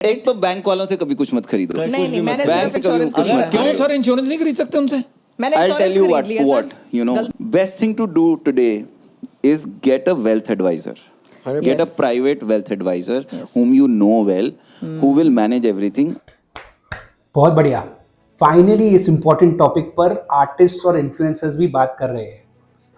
एक तो बैंक वालों से कभी कुछ मत खरीदो। नहीं नहीं, मैंने बैंक सिर्फ से कभी इंश्योरेंस कुछ मत क्यों खरीदो। सर इंश्योरेंस नहीं खरीद सकते उनसे? मैंने I'll tell you इंश्योरेंस खरीद लिया what you know. Best thing to do today is get a wealth advisor. Get a Yes. private wealth advisor whom you know well, who will manage everything. बहुत बढ़िया। Finally इस important topic पर artist और influencers भी बात कर रहे हैं।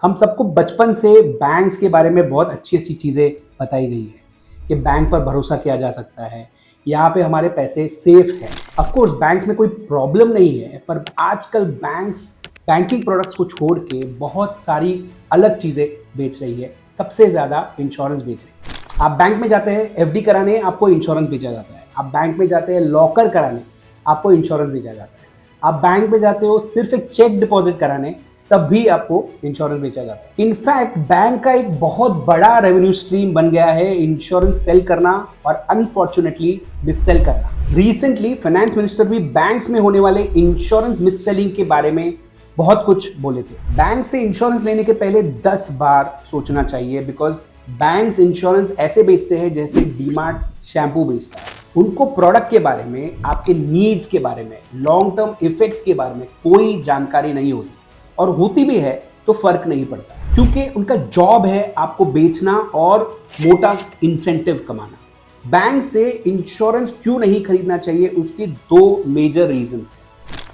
हम सबको बचपन से बैंक्स के बारे में बहुत अच्छी अच्छी चीज़ें बताई गई है कि बैंक पर भरोसा किया जा सकता है, यहाँ पे हमारे पैसे सेफ हैं। ऑफ कोर्स बैंक्स में कोई प्रॉब्लम नहीं है, पर आजकल बैंक्स बैंकिंग प्रोडक्ट्स को छोड़ के बहुत सारी अलग चीज़ें बेच रही है। सबसे ज़्यादा इंश्योरेंस बेच रही है। आप बैंक में जाते हैं एफडी कराने, आपको इंश्योरेंस बेचा जाता है। आप बैंक में जाते हैं लॉकर कराने, आपको इंश्योरेंस बेचा जाता है। आप बैंक में जाते हो सिर्फ एक चेक डिपॉजिट कराने, तब भी आपको इंश्योरेंस बेचा जाता है। इनफैक्ट बैंक का एक बहुत बड़ा रेवेन्यू स्ट्रीम बन गया है इंश्योरेंस सेल करना और अनफॉर्चुनेटली मिससेल करना। रिसेंटली फाइनेंस मिनिस्टर भी बैंक्स में होने वाले इंश्योरेंस मिससेलिंग के बारे में बहुत कुछ बोले थे। बैंक से इंश्योरेंस लेने के पहले 10 बार सोचना चाहिए, बिकॉज बैंक्स इंश्योरेंस ऐसे बेचते हैं जैसे डीमार्ट शैम्पू बेचता है। उनको प्रोडक्ट के बारे में, आपके नीड्स के बारे में, लॉन्ग टर्म इफेक्ट्स के बारे में कोई जानकारी नहीं होती, और होती भी है तो फर्क नहीं पड़ता, क्योंकि उनका जॉब है आपको बेचना और मोटा इंसेंटिव कमाना। बैंक से इंश्योरेंस क्यों नहीं खरीदना चाहिए, उसकी 2 मेजर रीजंस हैं।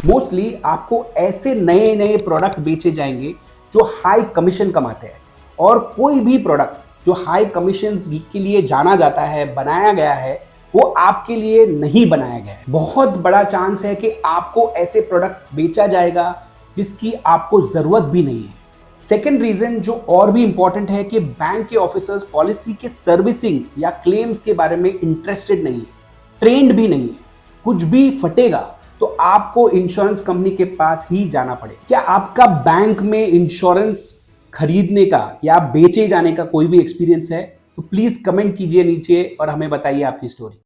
मोस्टली आपको ऐसे नए नए प्रोडक्ट्स बेचे जाएंगे जो हाई कमीशन कमाते हैं, और कोई भी प्रोडक्ट जो हाई कमीशन के लिए जाना जाता है, बनाया गया है, वो आपके लिए नहीं बनाया गया है। बहुत बड़ा चांस है कि आपको ऐसे प्रोडक्ट बेचा जाएगा जिसकी आपको जरूरत भी नहीं है। सेकेंड रीजन जो और भी इंपॉर्टेंट है कि बैंक के ऑफिसर्स पॉलिसी के सर्विसिंग या क्लेम्स के बारे में इंटरेस्टेड नहीं है, ट्रेंड भी नहीं है। कुछ भी फटेगा तो आपको इंश्योरेंस कंपनी के पास ही जाना पड़ेगा। क्या आपका बैंक में इंश्योरेंस खरीदने का या बेचे जाने का कोई भी एक्सपीरियंस है तो प्लीज कमेंट कीजिए नीचे और हमें बताइए आपकी स्टोरी।